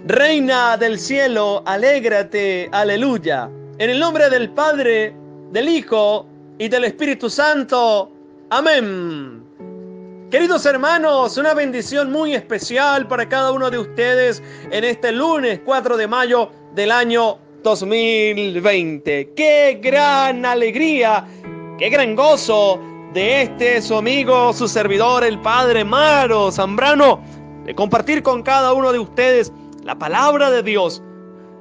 Reina del cielo, alégrate, aleluya. En el nombre del Padre, del Hijo y del Espíritu Santo. Amén. Queridos hermanos, una bendición muy especial para cada uno de ustedes en este lunes 4 de mayo del año 2020. ¡Qué gran alegría, qué gran gozo de su amigo, su servidor, el Padre Maro Zambrano, de compartir con cada uno de ustedes la palabra de Dios,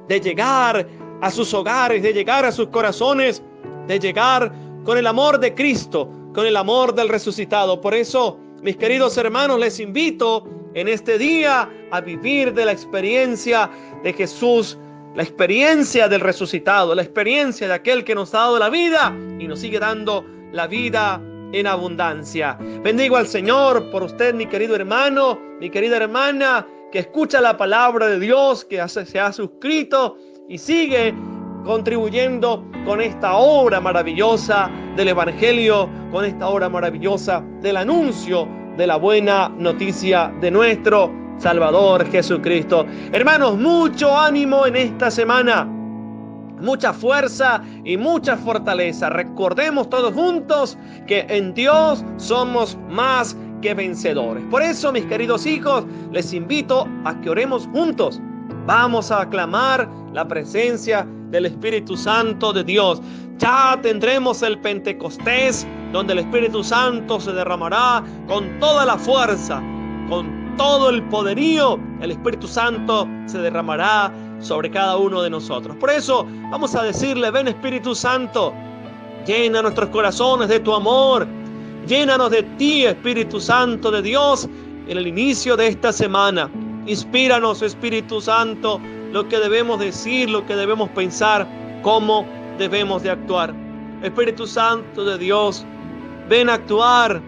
de llegar a sus hogares, de llegar a sus corazones, de llegar con el amor de Cristo, con el amor del resucitado. Por eso, mis queridos hermanos, les invito en este día a vivir de la experiencia de Jesús, la experiencia del resucitado, la experiencia de aquel que nos ha dado la vida y nos sigue dando la vida en abundancia. Bendigo al Señor por usted, mi querido hermano, mi querida hermana, que escucha la palabra de Dios, que se ha suscrito y sigue contribuyendo con esta obra maravillosa del Evangelio, con esta obra maravillosa del anuncio de la buena noticia de nuestro Salvador Jesucristo. Hermanos, mucho ánimo en esta semana, mucha fuerza y mucha fortaleza. Recordemos todos juntos que en Dios somos más que vencedores. Por eso, mis queridos hijos, les invito a que oremos juntos. Vamos a aclamar la presencia del Espíritu Santo de Dios. Ya tendremos el Pentecostés, donde el Espíritu Santo se derramará con toda la fuerza, con todo el poderío. El Espíritu Santo se derramará sobre cada uno de nosotros. Por eso vamos a decirle: ven Espíritu Santo, llena nuestros corazones de tu amor, llénanos de ti, Espíritu Santo de Dios, en el inicio de esta semana. Inspíranos, Espíritu Santo, lo que debemos decir, lo que debemos pensar, cómo debemos de actuar. Espíritu Santo de Dios, ven a actuar,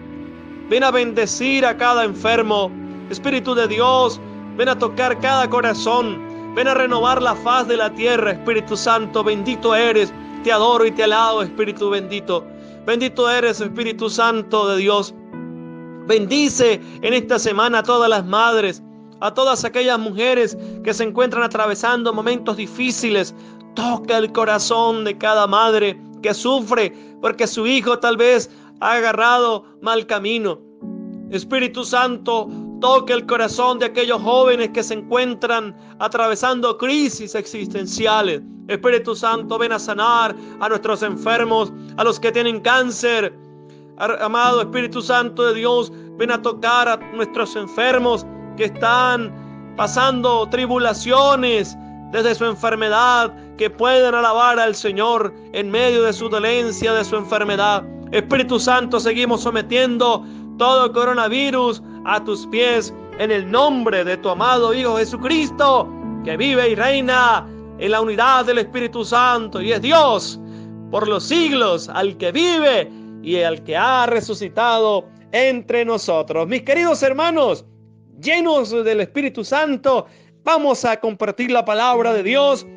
ven a bendecir a cada enfermo. Espíritu de Dios, ven a tocar cada corazón, ven a renovar la faz de la tierra. Espíritu Santo, bendito eres, te adoro y te alabo, Espíritu bendito. Bendito eres, Espíritu Santo de Dios. Bendice en esta semana a todas las madres, a todas aquellas mujeres que se encuentran atravesando momentos difíciles. Toca el corazón de cada madre que sufre porque su hijo tal vez ha agarrado mal camino. Espíritu Santo, toca el corazón de aquellos jóvenes que se encuentran atravesando crisis existenciales. Espíritu Santo, ven a sanar a nuestros enfermos, a los que tienen cáncer. Amado Espíritu Santo de Dios, ven a tocar a nuestros enfermos que están pasando tribulaciones desde su enfermedad, que puedan alabar al Señor en medio de su dolencia, de su enfermedad. Espíritu Santo, seguimos sometiendo todo coronavirus a tus pies en el nombre de tu amado Hijo Jesucristo, que vive y reina en la unidad del Espíritu Santo y es Dios por los siglos, al que vive y al que ha resucitado entre nosotros. Mis queridos hermanos, llenos del Espíritu Santo, vamos a compartir la palabra de Dios.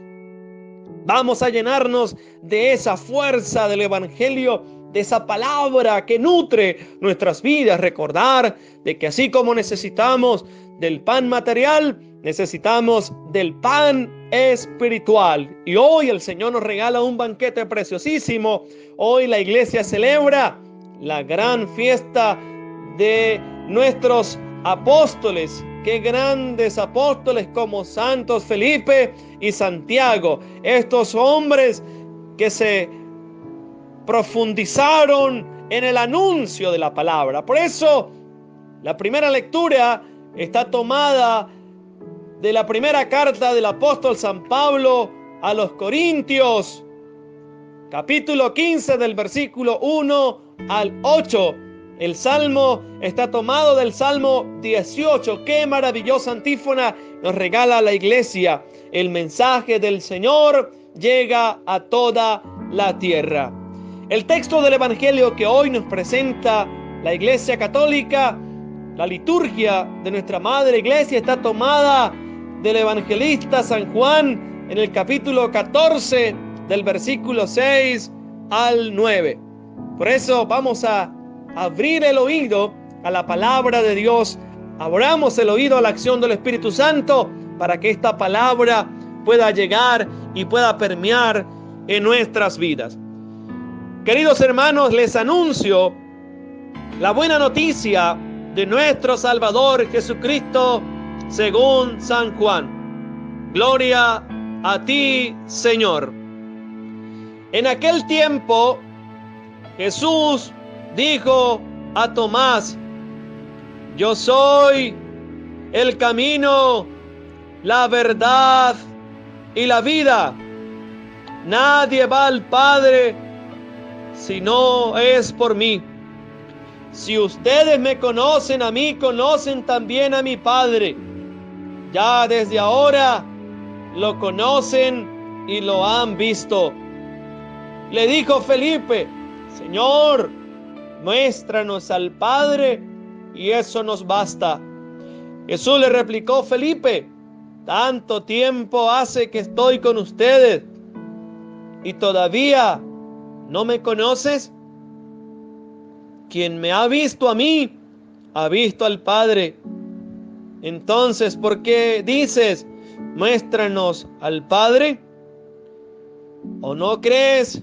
Vamos a llenarnos de esa fuerza del Evangelio, de esa palabra que nutre nuestras vidas. Recordar de que así como necesitamos del pan material, necesitamos del pan espiritual. Y hoy el Señor nos regala un banquete preciosísimo. Hoy la iglesia celebra la gran fiesta de nuestros apóstoles. Qué grandes apóstoles como Santos Felipe y Santiago. Estos hombres que se profundizaron en el anuncio de la palabra. Por eso, la primera lectura está tomada de la primera carta del apóstol San Pablo a los Corintios, capítulo 15, del versículo 1 al 8. El salmo está tomado del Salmo 18. Qué maravillosa antífona nos regala la iglesia. El mensaje del Señor llega a toda la tierra. El texto del Evangelio que hoy nos presenta la Iglesia Católica, la liturgia de nuestra Madre Iglesia, está tomada del evangelista San Juan en el capítulo 14, del versículo 6 al 9. Por eso vamos a abrir el oído a la palabra de Dios, abramos el oído a la acción del Espíritu Santo para que esta palabra pueda llegar y pueda permear en nuestras vidas. Queridos hermanos, les anuncio la buena noticia de nuestro Salvador Jesucristo según San Juan. Gloria a ti, Señor. En aquel tiempo, Jesús dijo a Tomás: yo soy el camino, la verdad y la vida. Nadie va al Padre si no es por mí. Si ustedes me conocen a mí, conocen también a mi Padre. Ya desde ahora lo conocen y lo han visto. Le dijo Felipe: Señor, muéstranos al Padre y eso nos basta. Jesús le replicó: Felipe, tanto tiempo hace que estoy con ustedes y todavía ¿no me conoces? Quien me ha visto a mí, ha visto al Padre. Entonces, ¿por qué dices, muéstranos al Padre? ¿O no crees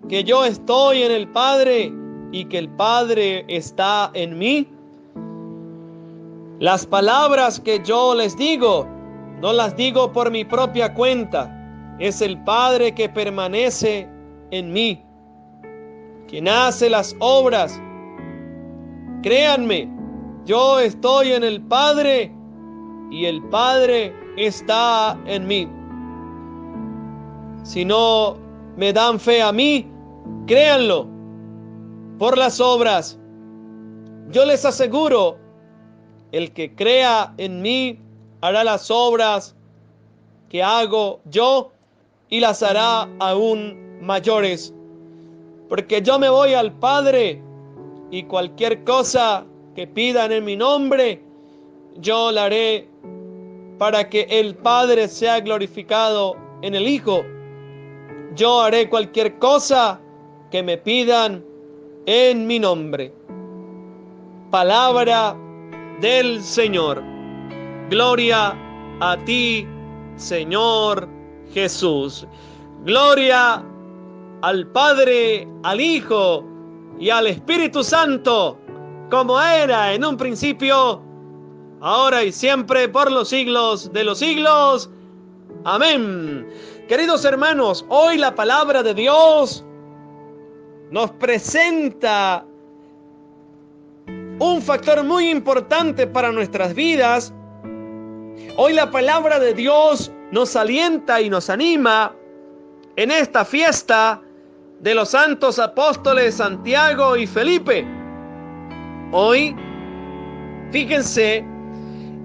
que yo estoy en el Padre y que el Padre está en mí? Las palabras que yo les digo, no las digo por mi propia cuenta. Es el Padre que permanece en mí, quien hace las obras. Créanme, yo estoy en el Padre y el Padre está en mí. Si no me dan fe a mí, créanlo por las obras. Yo les aseguro, el que crea en mí hará las obras que hago yo y las hará aún mayores. Porque yo me voy al Padre y cualquier cosa que pidan en mi nombre, yo la haré para que el Padre sea glorificado en el Hijo. Yo haré cualquier cosa que me pidan en mi nombre. Palabra del Señor. Gloria a ti, Señor Jesús. Gloria al Padre, al Hijo y al Espíritu Santo, como era en un principio, ahora y siempre, por los siglos de los siglos. Amén. Queridos hermanos, hoy la palabra de Dios nos presenta un factor muy importante para nuestras vidas. Hoy la palabra de Dios nos alienta y nos anima en esta fiesta de los santos apóstoles Santiago y Felipe. Hoy, fíjense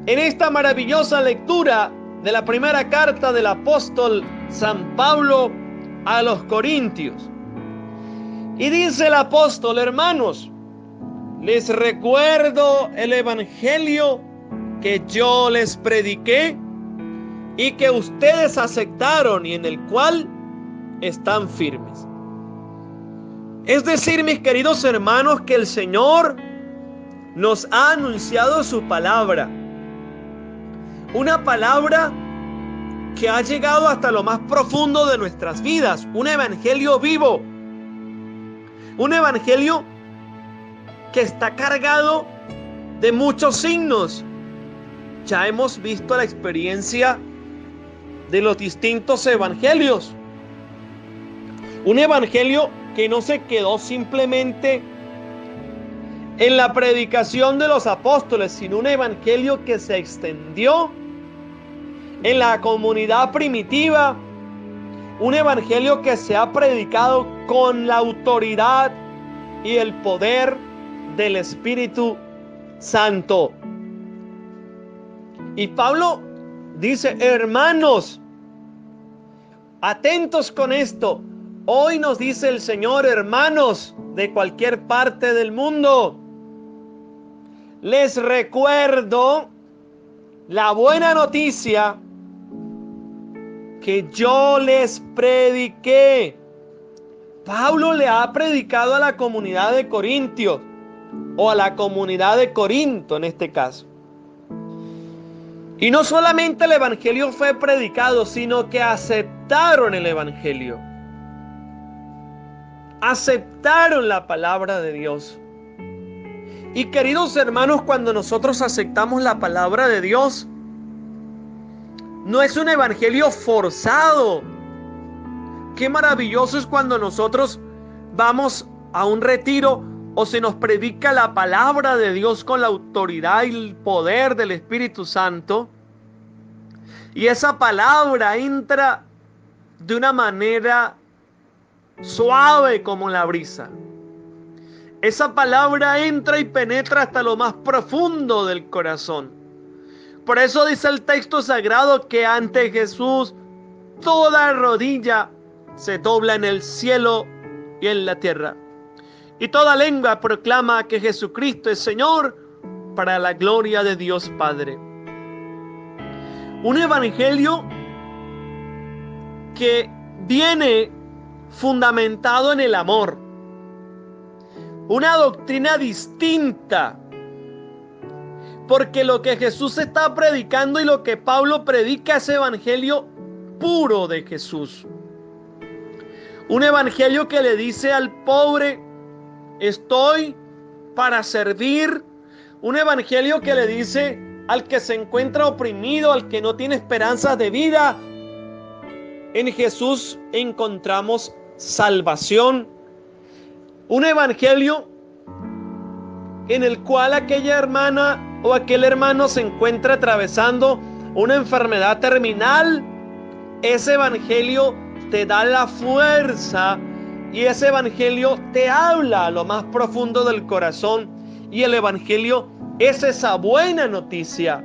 en esta maravillosa lectura de la primera carta del apóstol San Pablo a los Corintios. Y dice el apóstol: hermanos, les recuerdo el evangelio que yo les prediqué y que ustedes aceptaron y en el cual están firmes. Es decir, mis queridos hermanos, que el Señor nos ha anunciado su palabra. Una palabra que ha llegado hasta lo más profundo de nuestras vidas. Un evangelio vivo. Un evangelio que está cargado de muchos signos. Ya hemos visto la experiencia de los distintos evangelios. Un evangelio que no se quedó simplemente en la predicación de los apóstoles, sino un evangelio que se extendió en la comunidad primitiva. Un evangelio que se ha predicado con la autoridad y el poder del Espíritu Santo. Y Pablo dice: hermanos, atentos con esto. Hoy nos dice el Señor: hermanos de cualquier parte del mundo, les recuerdo la buena noticia que yo les prediqué. Pablo le ha predicado a la comunidad de Corintios, o a la comunidad de Corinto en este caso. Y no solamente el evangelio fue predicado, sino que aceptaron el evangelio. Aceptaron la palabra de Dios. Y queridos hermanos, cuando nosotros aceptamos la palabra de Dios, no es un evangelio forzado. Qué maravilloso es cuando nosotros vamos a un retiro o se nos predica la palabra de Dios con la autoridad y el poder del Espíritu Santo. Y esa palabra entra de una manera suave como la brisa. Esa palabra entra y penetra hasta lo más profundo del corazón. Por eso dice el texto sagrado que ante Jesús toda rodilla se dobla en el cielo y en la tierra. Y toda lengua proclama que Jesucristo es Señor, para la gloria de Dios Padre. Un evangelio que viene fundamentado en el amor. Una doctrina distinta. Porque lo que Jesús está predicando y lo que Pablo predica es evangelio puro de Jesús. Un evangelio que le dice al pobre: estoy para servir. Un evangelio que le dice al que se encuentra oprimido, al que no tiene esperanzas de vida: en Jesús encontramos salvación. Un evangelio en el cual aquella hermana o aquel hermano se encuentra atravesando una enfermedad terminal. Ese evangelio te da la fuerza y ese evangelio te habla a lo más profundo del corazón. Y el evangelio es esa buena noticia.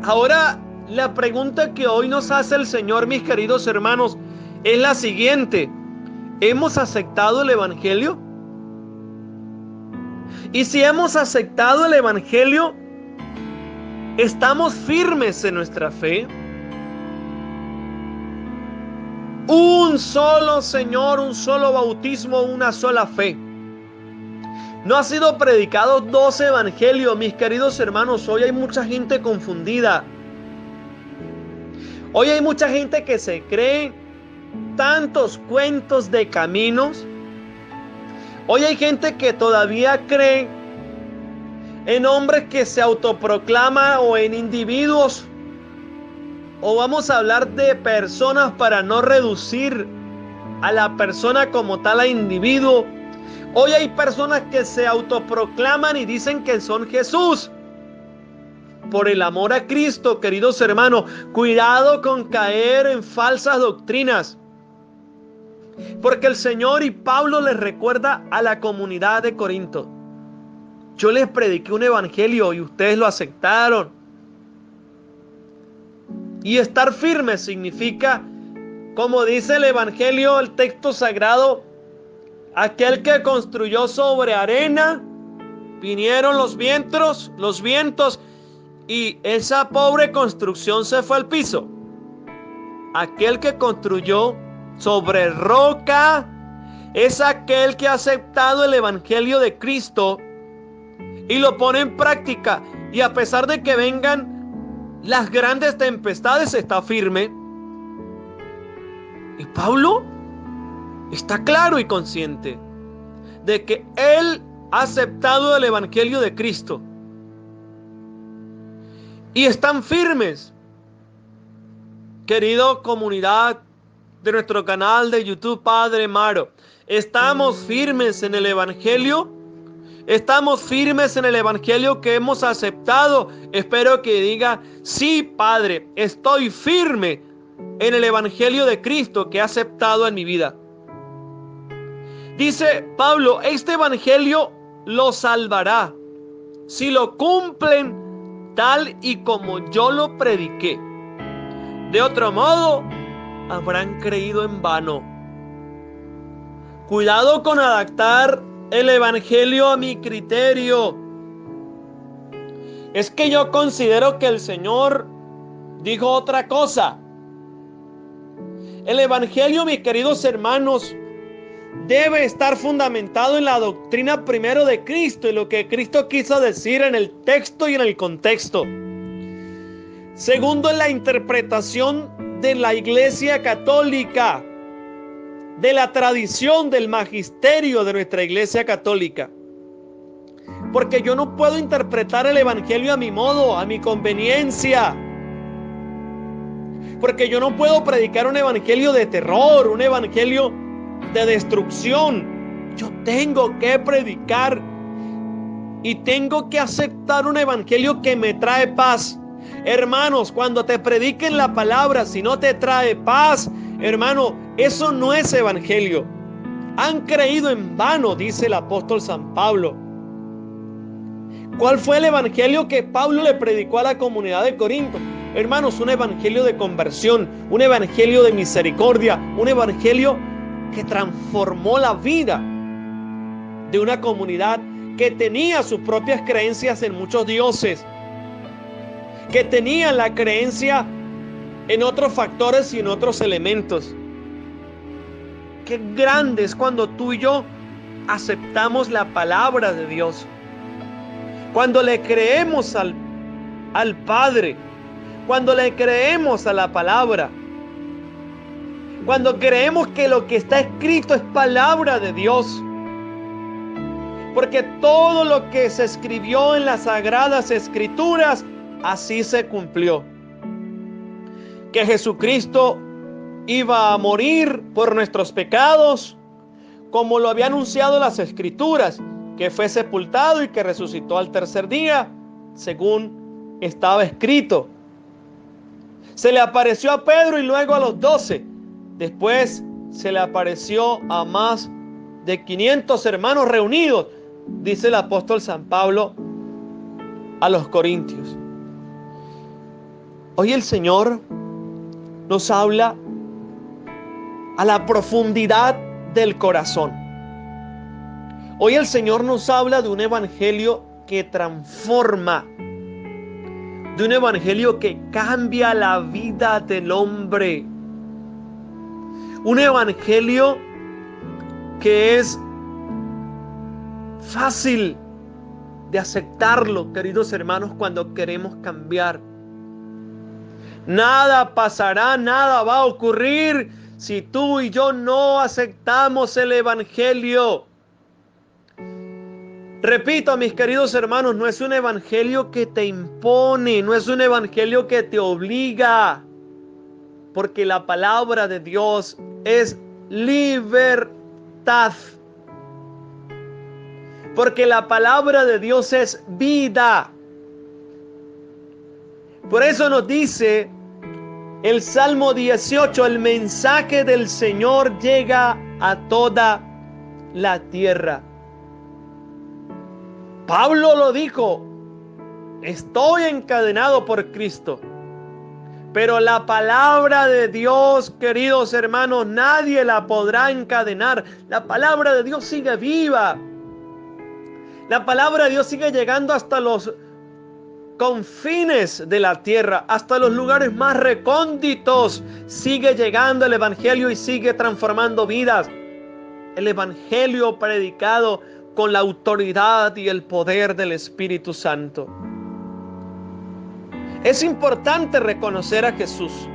Ahora, la pregunta que hoy nos hace el Señor, mis queridos hermanos, es la siguiente: ¿hemos aceptado el evangelio? Y si hemos aceptado el evangelio, ¿estamos firmes en nuestra fe? Un solo Señor, un solo bautismo, una sola fe. No ha sido predicado dos evangelios, mis queridos hermanos. Hoy hay mucha gente confundida. Hoy hay mucha gente que se cree tantos cuentos de caminos. Hoy hay gente que todavía cree en hombres que se autoproclaman o en individuos. O vamos a hablar de personas para no reducir a la persona como tal a individuo. Hoy hay personas que se autoproclaman y dicen que son Jesús. Por el amor a Cristo, queridos hermanos, cuidado con caer en falsas doctrinas. Porque el Señor y Pablo les recuerda a la comunidad de Corinto: yo les prediqué un evangelio y ustedes lo aceptaron. Y estar firme significa, como dice el evangelio, el texto sagrado: aquel que construyó sobre arena, vinieron los vientos, y esa pobre construcción se fue al piso. Aquel que construyó sobre roca es aquel que ha aceptado el evangelio de Cristo y lo pone en práctica. Y a pesar de que vengan las grandes tempestades, está firme. Y Pablo está claro y consciente de que él ha aceptado el evangelio de Cristo. Y están firmes. Querido comunidad de nuestro canal de YouTube Padre Maro, ¿estamos firmes en el evangelio? ¿Estamos firmes en el evangelio que hemos aceptado? Espero que diga: sí, Padre, estoy firme en el evangelio de Cristo que he aceptado en mi vida. Dice Pablo: este evangelio lo salvará si lo cumplen tal y como yo lo prediqué. De otro modo, habrán creído en vano. Cuidado con adaptar el evangelio a mi criterio. Es que yo considero que el Señor dijo otra cosa. El evangelio, mis queridos hermanos, debe estar fundamentado en la doctrina primero de Cristo y lo que Cristo quiso decir en el texto y en el contexto. Segundo, la interpretación de la Iglesia Católica, de la tradición del magisterio de nuestra Iglesia Católica. Porque yo no puedo interpretar el Evangelio a mi modo, a mi conveniencia. Porque yo no puedo predicar un evangelio de terror, un evangelio de destrucción. Yo tengo que predicar y tengo que aceptar un evangelio que me trae paz. Hermanos, cuando te prediquen la palabra, si no te trae paz, hermano, eso no es evangelio. Han creído en vano, dice el apóstol San Pablo. ¿Cuál fue el evangelio que Pablo le predicó a la comunidad de Corinto? Hermanos, un evangelio de conversión, un evangelio de misericordia, un evangelio que transformó la vida de una comunidad que tenía sus propias creencias en muchos dioses, que tenía la creencia en otros factores y en otros elementos. Qué grande es cuando tú y yo aceptamos la palabra de Dios, cuando le creemos al Padre, cuando le creemos a la palabra, cuando creemos que lo que está escrito es palabra de Dios. Porque todo lo que se escribió en las Sagradas Escrituras, así se cumplió. Que Jesucristo iba a morir por nuestros pecados, como lo había anunciado las Escrituras, que fue sepultado y que resucitó al tercer día, según estaba escrito. Se le apareció a Pedro y luego a los 12. Después se le apareció a más de 500 hermanos reunidos, dice el apóstol San Pablo a los Corintios. Hoy el Señor nos habla a la profundidad del corazón. Hoy el Señor nos habla de un evangelio que transforma, de un evangelio que cambia la vida del hombre. Un evangelio que es fácil de aceptarlo, queridos hermanos, cuando queremos cambiar. Nada pasará, nada va a ocurrir si tú y yo no aceptamos el evangelio. Repito, mis queridos hermanos, no es un evangelio que te impone, no es un evangelio que te obliga, porque la palabra de Dios es libertad. Porque la palabra de Dios es vida. Por eso nos dice el Salmo 18, el mensaje del Señor llega a toda la tierra. Pablo lo dijo, estoy encadenado por Cristo. Pero la palabra de Dios, queridos hermanos, nadie la podrá encadenar. La palabra de Dios sigue viva. La palabra de Dios sigue llegando hasta los confines de la tierra, hasta los lugares más recónditos. Sigue llegando el evangelio y sigue transformando vidas. El evangelio predicado con la autoridad y el poder del Espíritu Santo. Es importante reconocer a Jesús.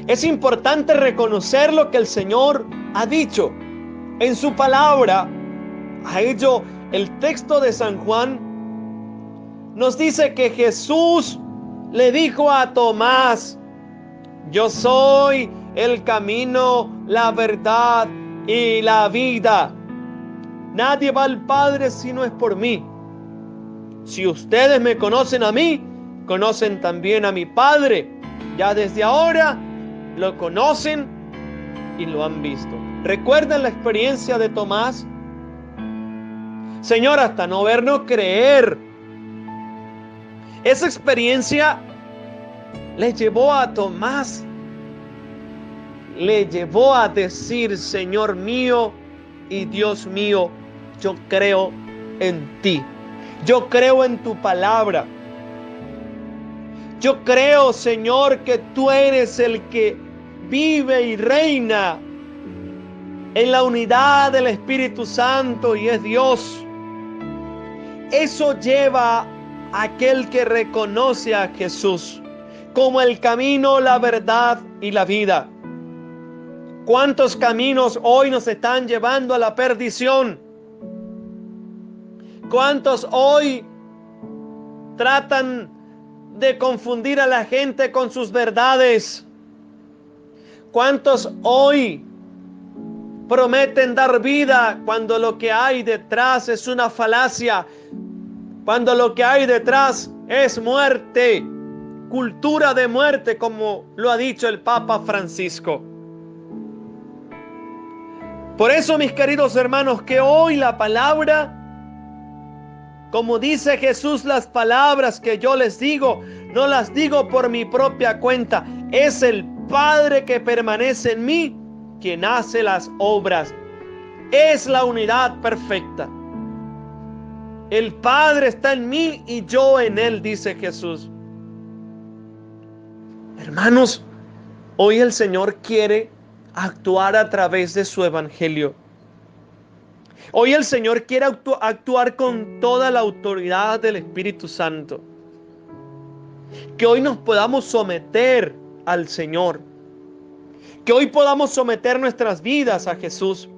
Es importante reconocer lo que el Señor ha dicho en su palabra. A ello, el texto de San Juan nos dice que Jesús le dijo a Tomás: yo soy el camino, la verdad y la vida. Nadie va al Padre si no es por mí. Si ustedes me conocen a mí, conocen también a mi Padre. Ya desde ahora lo conocen y lo han visto. ¿Recuerdan la experiencia de Tomás? Señor, hasta no ver, no creer. Esa experiencia le llevó a Tomás, le llevó a decir: Señor mío y Dios mío, yo creo en ti. Yo creo en tu palabra. Yo creo, Señor, que tú eres el que vive y reina en la unidad del Espíritu Santo y es Dios. Eso lleva aquel que reconoce a Jesús como el camino, la verdad y la vida. ¿Cuántos caminos hoy nos están llevando a la perdición? ¿Cuántos hoy tratan de confundir a la gente con sus verdades? ¿Cuántos hoy prometen dar vida cuando lo que hay detrás es una falacia? Cuando lo que hay detrás es muerte, cultura de muerte, como lo ha dicho el Papa Francisco. Por eso, mis queridos hermanos, que hoy la palabra, como dice Jesús, las palabras que yo les digo, no las digo por mi propia cuenta. Es el Padre que permanece en mí quien hace las obras. Es la unidad perfecta. El Padre está en mí y yo en Él, dice Jesús. Hermanos, hoy el Señor quiere actuar a través de su evangelio. Hoy el Señor quiere actuar con toda la autoridad del Espíritu Santo. Que hoy nos podamos someter al Señor. Que hoy podamos someter nuestras vidas a Jesús.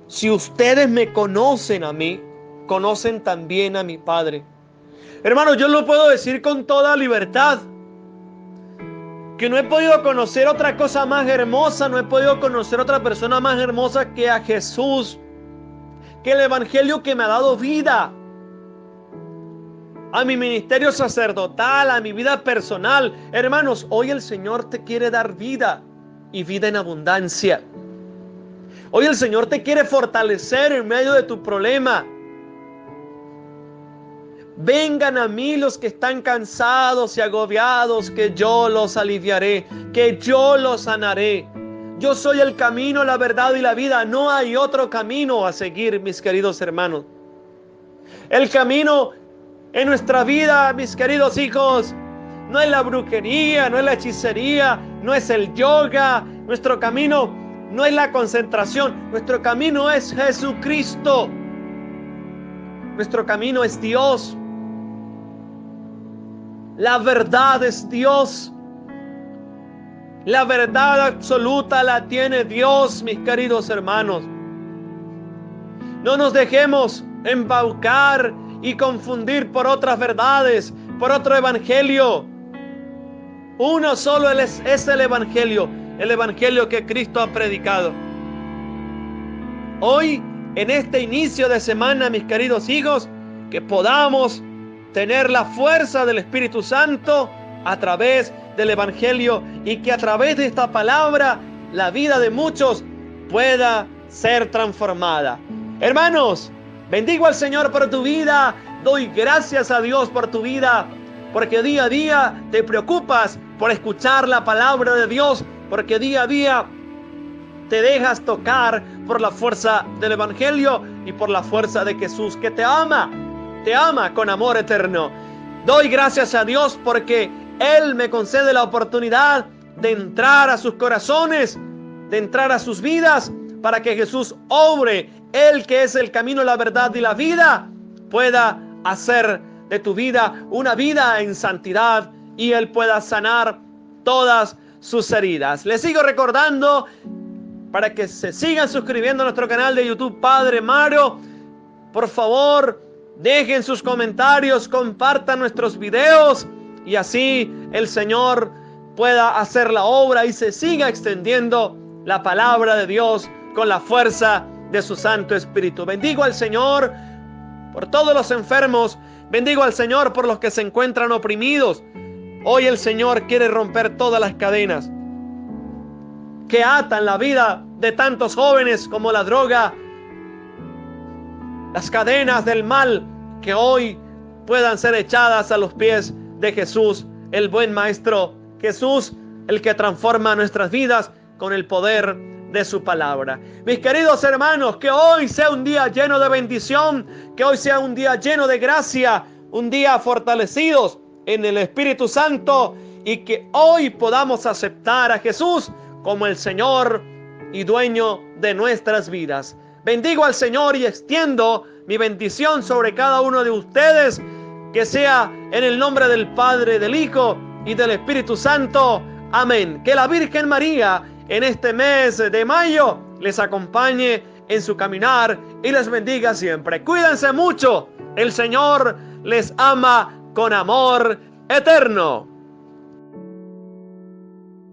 Si ustedes me conocen a mí, conocen también a mi Padre. Hermanos, yo lo puedo decir con toda libertad. Que no he podido conocer otra cosa más hermosa, no he podido conocer otra persona más hermosa que a Jesús, que el evangelio que me ha dado vida, a mi ministerio sacerdotal, a mi vida personal. Hermanos, hoy el Señor te quiere dar vida y vida en abundancia. Hoy el Señor te quiere fortalecer en medio de tu problema. Vengan a mí los que están cansados y agobiados, que yo los aliviaré, que yo los sanaré. Yo soy el camino, la verdad y la vida. No hay otro camino a seguir, mis queridos hermanos. El camino en nuestra vida, mis queridos hijos, no es la brujería, no es la hechicería, no es el yoga. Nuestro camino no es la concentración. Nuestro camino es Jesucristo. Nuestro camino es Dios. La verdad es Dios. La verdad absoluta la tiene Dios, mis queridos hermanos. No nos dejemos embaucar y confundir por otras verdades, por otro evangelio. Uno solo es el evangelio que Cristo ha predicado. Hoy, en este inicio de semana, mis queridos hijos, que podamos tener la fuerza del Espíritu Santo a través del evangelio, y que a través de esta palabra la vida de muchos pueda ser transformada. Hermanos, bendigo al Señor por tu vida. Doy gracias a Dios por tu vida, porque día a día te preocupas por escuchar la palabra de Dios, porque día a día te dejas tocar por la fuerza del evangelio y por la fuerza de Jesús, que te ama con amor eterno. Doy gracias a Dios porque Él me concede la oportunidad de entrar a sus corazones, de entrar a sus vidas, para que Jesús obre. Él, que es el camino, la verdad y la vida, pueda hacer de tu vida una vida en santidad, y Él pueda sanar todas sus heridas. Les sigo recordando para que se sigan suscribiendo a nuestro canal de YouTube Padre Mario. Por favor, dejen sus comentarios, compartan nuestros videos, y así el Señor pueda hacer la obra y se siga extendiendo la palabra de Dios con la fuerza de su Santo Espíritu. Bendigo al Señor por todos los enfermos. Bendigo al Señor por los que se encuentran oprimidos. Hoy el Señor quiere romper todas las cadenas que atan la vida de tantos jóvenes, como la droga, las cadenas del mal, que hoy puedan ser echadas a los pies de Jesús, el buen Maestro. Jesús, el que transforma nuestras vidas con el poder de su palabra. Mis queridos hermanos, que hoy sea un día lleno de bendición, que hoy sea un día lleno de gracia, un día fortalecidos en el Espíritu Santo, y que hoy podamos aceptar a Jesús como el Señor y dueño de nuestras vidas. Bendigo al Señor y extiendo mi bendición sobre cada uno de ustedes, que sea en el nombre del Padre, del Hijo y del Espíritu Santo. Amén. Que la Virgen María en este mes de mayo les acompañe en su caminar y les bendiga siempre. Cuídense mucho. El Señor les ama con amor eterno.